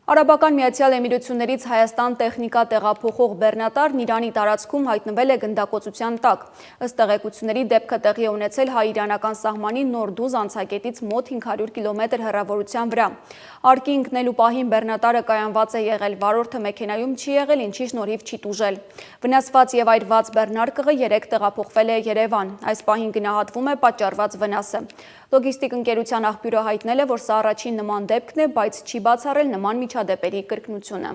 Արաբական Միացյալ Էմիրություններից Հայաստան տեխնիկա տեղափոխող բեռնատարն Իրանի տարածքում հայտնվել է գնդակոծության տակ։ Ըստ տեղեկությունների դեպքը տեղի է ունեցել հայ-իրանական սահմանի Նորդուզ անցակետից մոտ 500 կիլոմետր հեռավորության վրա։ Արկի ընկնելու պահին բեռնատարը կայանված է եղել, վարորդը մեքենայում չի եղել, ինչի շնորհիվ չի տուժել։ Վնասված եւ այրված բեռնարկղը 3 տեղափոխվել է Երևան։ Այս պահին գնահատվում է պատճառված վնասը։ Լոգիստիկ ընկերության աղբյուրը հայտնել է, որ սա առաջին նման դեպքն է, բայց չի բացառել նման միջադեպերի կրկնությունը։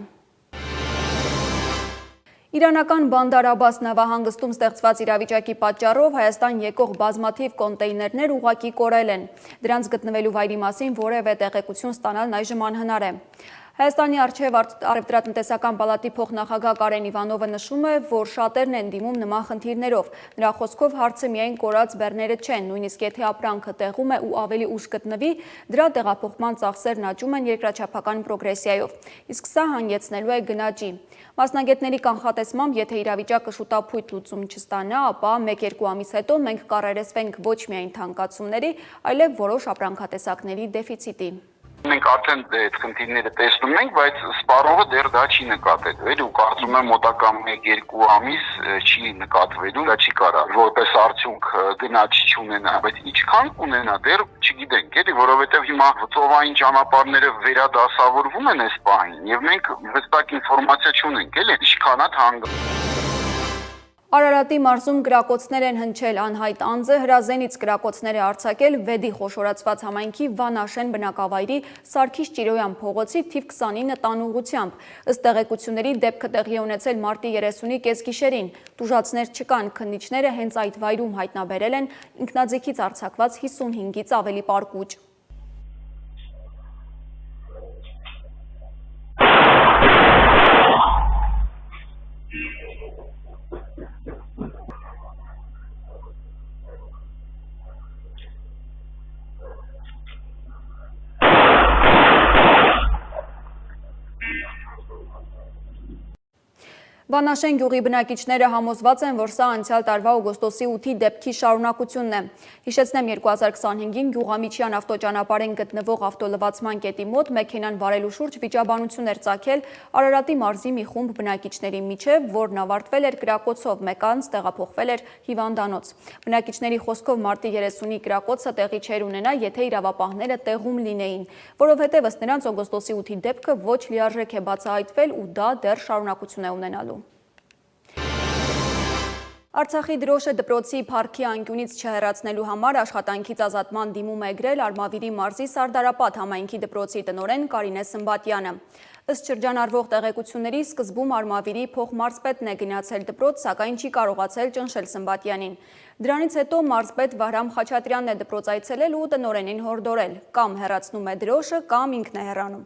Իրանական Բանդար Աբաս նավահանգստում ստեղծված իրավիճակի պատճառով Հայաստան եկող բազմաթիվ կոնտեյներներ ուղղակի կորել են։ Դրանց գտնվելու վայրի մասին որևէ տեղեկություն ստանալն այժմ անհնար է։ Հայաստանի արչև առևտրատնտեսական պալատի փոխնախագահ Կարեն Իվանովը նշում է, որ շատերն են դիմում նման խնդիրներով։ Նրա խոսքով հարցը միայն կորած բեռները չեն, նույնիսկ եթե ապրանքը տեղում է ու ավելի ուշ գտնվի, դրա տեղափոխման ծախսերն աճում են երկրաչափական պրոգրեսիայով, իսկ սա հանգեցնելու է գնաճի։ Մասնագետների կանխատեսմամբ, եթե իրավիճակը շուտապույտ լուծում չստանա, ապա 1-2 ամիս հետո մենք կառերեսվենք ոչ միայն թանկացումների, այլև որոշ ապրանքատեսակների դեֆիցիտի։ Մենք արդեն այդ խնդիրները տեսնում ենք, բայց սպառողը դեռ դա չի նկատել, ու կարծում եմ մոտակա 1-2 ամիս չի նկատվելու, դա չի կարա որպես արդյունք գնաճ չունենա, բայց ինչքան կունենա դեռ չգիտենք, որովհետև հիմա ծովային ճանապարհները վերադասավորվում են այս պահին, եւ մենք հստակ ինֆորմացիա չունենք, ինչքան է թանկ։ Արարատի մարզում կրակոցներ են հնչել, անհայտ անձը հրազենից կրակոցներ է արձակել Վեդի խոշորացված համայնքի Վանաշեն բնակավայրի Սարգիս Ճիրոյան փողոցի թիվ 29 տանուղությամբ։ Ըստ տեղեկությունների դեպքը տեղի է ունեցել մարտի 30-ի կեսգիշերին։ Տուժածներ չկան, քննիչները հենց այդ վայրում հայտնաբերել են ինքնաձիգից արձակված 55-ից ավելի պարկուճ։ Վանաշեն գյուղի բնակիչները համոզված են, որ սա անցյալ տարվա օգոստոսի 8-ի դեպքի շարունակությունն է։ Հիշեցնեմ 2025-ին Գյուղամիջյան ավտոճանապարհին գտնվող ավտոլվացման կետի մոտ մեքենան վարելու շուրջ վիճաբանություն էր ծագել Արարատի մարզի մի խումբ բնակիչների միջև, որն ավարտվել էր կրակոցով, մեկ անձ տեղափոխվել էր հիվանդանոց։ Բնակիչների խոսքով մարտի 30-ի կրակոցը տեղի չէր ունենա, եթե իրավապահները տեղում լինեին, որովհետև ըստ նրանց օգոստոսի 8-ի դեպքը ոչ լիարժեք է բացահայտվել ու դա դեռ շարունակություն է ունենալու։ Արցախի դրոշը դպրոցի փառքի անկյունից չհեռացնելու համար աշխատանքից ազատման դիմում է գրել Արմավիրի մարզի Սարդարապատ համայնքի դպրոցի տնօրեն Կարինե Սմբատյանը։ Ըստ շրջանառվող տեղեկությունների սկզբում Արմավիրի փոխմարզպետն է գնացել դպրոց, սակայն չի կարողացել ճնշել Սմբատյանին։ Դրանից հետո մարզպետ Վահրամ Խաչատրյանն է դպրոց այցելել ու տնօրենին հորդորել. կամ հեռացնում է դրոշը, կամ ինքն է հեռանում։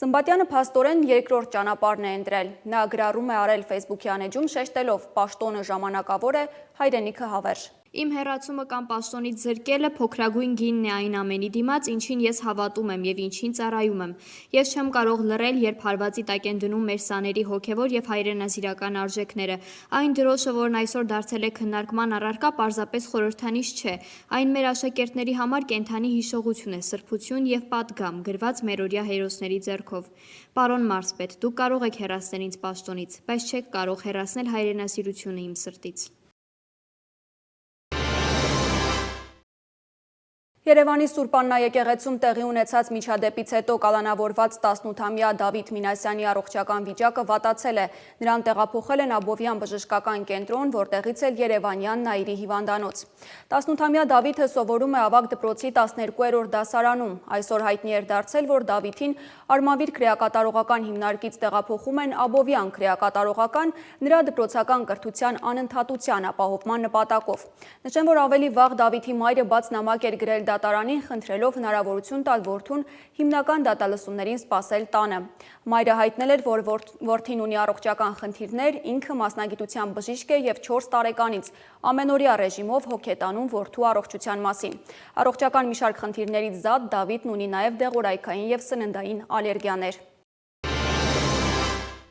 Սմբատյանը փաստորեն երկրորդ ճանապարհն է ընտրել։ Նա գրառում է արել Facebook-յան էջում շեշտելով. «Պաշտոնը ժամանակավոր է, հայրենիքը հավերժ»։ Իմ հեռացումը կամ պաշտոնից զրկելը փոքրագույն գինն է այն ամենի դիմաց, ինչին ես հավատում եմ եւ ինչին ծառայում եմ։ Ես չեմ կարող լռել, երբ հարվածի տակ են դնում մեր սաների հոգեվոր եւ հայրենասիրական արժեքները։ Այն դրոշը, որն այսօր դարձել է քննարկման առարկա, պարզապես խորհրդանիշ չէ։ Այն մեր աշակերտների համար կենդանի հիշողություն է, սրբություն եւ պատգամ, գրված մերօրյա հերոսների ձեռքով։ Պարոն մարզպետ, դուք կարող եք հեռացնել ինձ պաշտոնից, բայց չեք կարող հեռացնել հայրենասիրությունը իմ սրտից։ Երևանի Սուրբ Աննա եկեղեցում տեղի ունեցած միջադեպից հետո կալանավորված 18-ամյա Դավիթ Մինասյանի առողջական վիճակը վատացել է։ Նրան տեղափոխել են Աբովյան բժշկական կենտրոն, որտեղից էլ Երևանյան Նաիրի հիվանդանոց։ 18-ամյա Դավիթը սովորում է ավագ դպրոցի 12-րդ դասարանում։ Այսօր հայտնի էր դարձել, որ Դավիթին Արմավիր քրեակատարողական հիմնարկից տեղափոխում են Աբովյան քրեակատարողական, նրա դպրոցական կրթության անընդհատության ապահովման նպատակով։ Նշեմ, որ ավելի վաղ Դավիթի մայրը բաց նամակ էր գրել դատարանին, խնդրելով հնարավորություն տալ որդուն հիմնական դատալսումներին սպասել տանը։ Մայրը հայտնել էր, որ որդին ունի առողջական խնդիրներ, ինքը մասնագիտությամբ բժիշկ է եւ 4 տարեկանից ամենօրյա ռեժիմով հոգ է տանում որդու առողջության մասին։ Առողջական մի շարք խնդիրներից զատ Դավիթն ունի նաեւ դեղորայքային եւ սննդային ալերգիաներ։